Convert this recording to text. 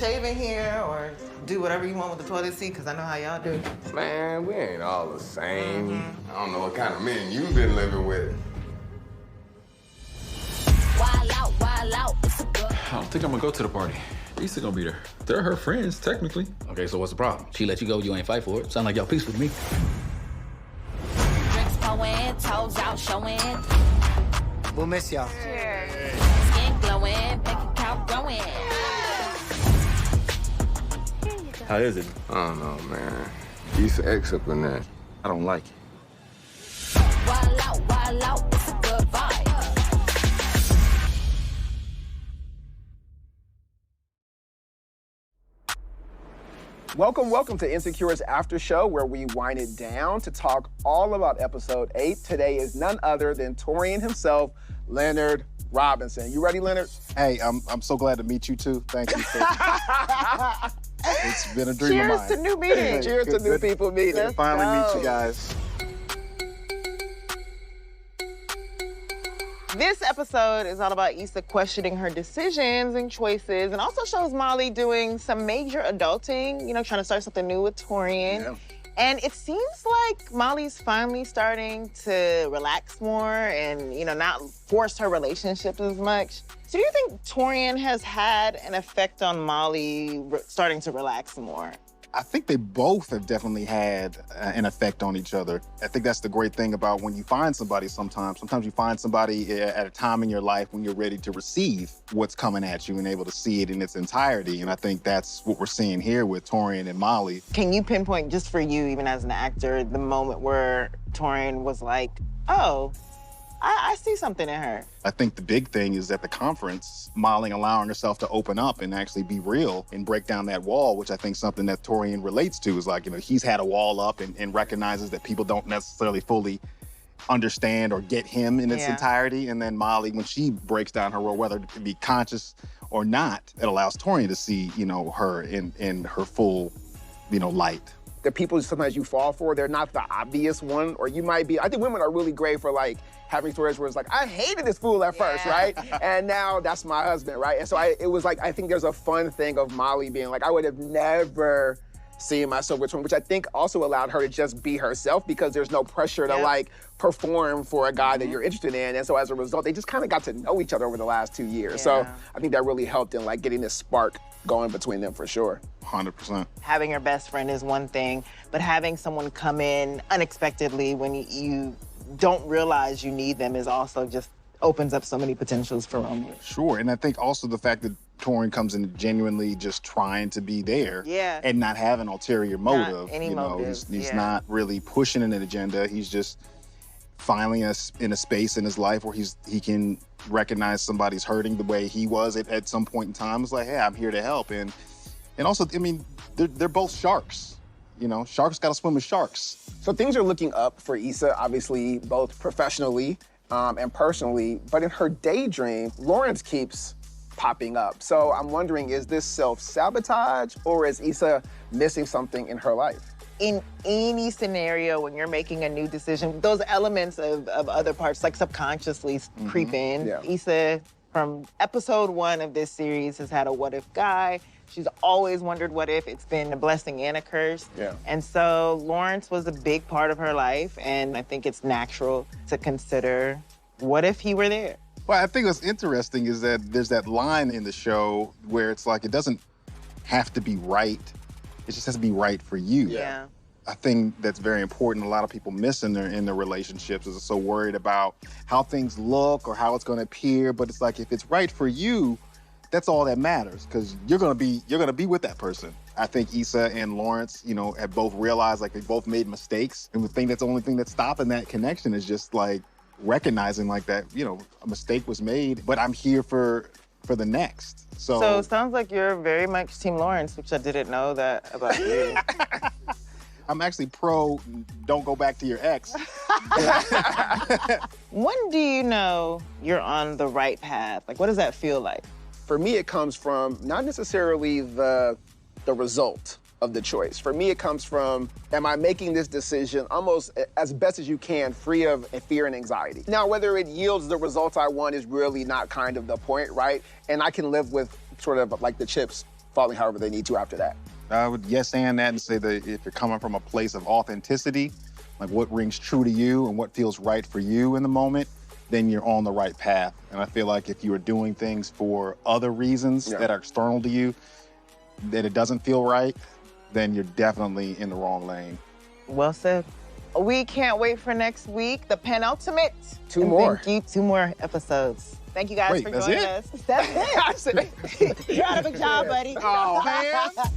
shave in here or do whatever you want with the toilet seat? Because I know how y'all do. Man, we ain't all the same. I don't know what kind of men you've been living with. Wild out, it's a good. I don't think I'm gonna go to the party. Issa gonna be there. They're her friends, technically. Okay, so what's the problem? She let you go, you ain't fight for it. Sound like y'all peaceful to me. Drinks flowing, toes out showing. We'll miss y'all. Skin glowing, bank account growing. How is it? I don't know, man. Issa X up in there. I don't like it. Wild out, it's a good vibe. Welcome to Insecure's After Show, where we wind it down to talk all about episode 8. Today is none other than Torian himself, Leonard Robinson. You ready, Leonard? Hey, I'm so glad to meet you too. Thank you. It's been a dream of mine. Cheers to new meetings. Cheers to new people meeting. Let's Finally go. meet you guys. This episode is all about Issa questioning her decisions and choices, and also shows Molly doing some major adulting, you know, trying to start something new with Torian. Yeah. And it seems like Molly's finally starting to relax more and, you know, not force her relationships as much. So do you think Torian has had an effect on Molly starting to relax more? I think they both have definitely had an effect on each other. I think that's the great thing about when you find somebody sometimes. Sometimes you find somebody at a time in your life when you're ready to receive what's coming at you and able to see it in its entirety. And I think that's what we're seeing here with Torian and Molly. Can you pinpoint, just for you, even as an actor, the moment where Torian was like, oh, I see something in her? I think the big thing is at the conference, Molly allowing herself to open up and actually be real and break down that wall, which I think something that Torian relates to is like, you know, he's had a wall up and recognizes that people don't necessarily fully understand or get him in its entirety. And then Molly, when she breaks down her role, whether to be conscious or not, it allows Torian to see, you know, her in her full, you know, light. The people sometimes you fall for, they're not the obvious one, or you might be. I think women are really great for like having stories where it's like, I hated this fool at first, right? And now that's my husband, right? And so it was like, I think there's a fun thing of Molly being like, I would have never seen myself with Torian, which I think also allowed her to just be herself because there's no pressure to like perform for a guy that you're interested in. And so as a result, they just kind of got to know each other over the last 2 years. So I think that really helped in like getting this spark going between them for sure. 100%. Having your best friend is one thing, but having someone come in unexpectedly when you don't realize you need them is also just opens up so many potentials for romance. Sure, and I think also the fact that Torian comes in genuinely just trying to be there and not have an ulterior motive. Not any you know, motive. he's not really pushing an agenda. He's just finally in a space in his life where he can recognize somebody's hurting the way he was at some point in time. It's like, hey, I'm here to help. And also, I mean, they're both sharks. You know, sharks gotta swim with sharks. So things are looking up for Issa, obviously, both professionally and personally, but in her daydream, Lawrence keeps popping up. So I'm wondering, is this self-sabotage or is Issa missing something in her life? In any scenario, when you're making a new decision, those elements of other parts, like subconsciously creep in. Yeah. Issa, from episode 1 of this series, has had a what if guy. She's always wondered what if. It's been a blessing and a curse. Yeah. And so Lawrence was a big part of her life, and I think it's natural to consider, what if he were there? Well, I think what's interesting is that there's that line in the show where it's like, it doesn't have to be right. It just has to be right for you. Yeah. I think that's very important. A lot of people miss in their relationships is so worried about how things look or how it's going to appear. But it's like, if it's right for you, that's all that matters, because you're gonna be with that person. I think Issa and Lawrence, you know, have both realized like they both made mistakes, and we think that's the only thing that's stopping that connection is just like recognizing like that, you know, a mistake was made, but I'm here for the next. So it sounds like you're very much Team Lawrence, which I didn't know that about you. I'm actually pro don't go back to your ex. When do you know you're on the right path? Like, what does that feel like? For me, it comes from not necessarily the result of the choice. For me, it comes from, am I making this decision almost as best as you can, free of fear and anxiety? Now, whether it yields the results I want is really not kind of the point, right? And I can live with sort of like the chips falling however they need to after that. I would yes and that and say that if you're coming from a place of authenticity, like what rings true to you and what feels right for you in the moment, then you're on the right path. And I feel like if you are doing things for other reasons that are external to you, that it doesn't feel right, then you're definitely in the wrong lane. Well said. We can't wait for next week, the penultimate. Two more. Thank you. 2 more episodes. Thank you guys Wait, for that's joining it? us. That's it. You're out of a job, buddy. Oh, man.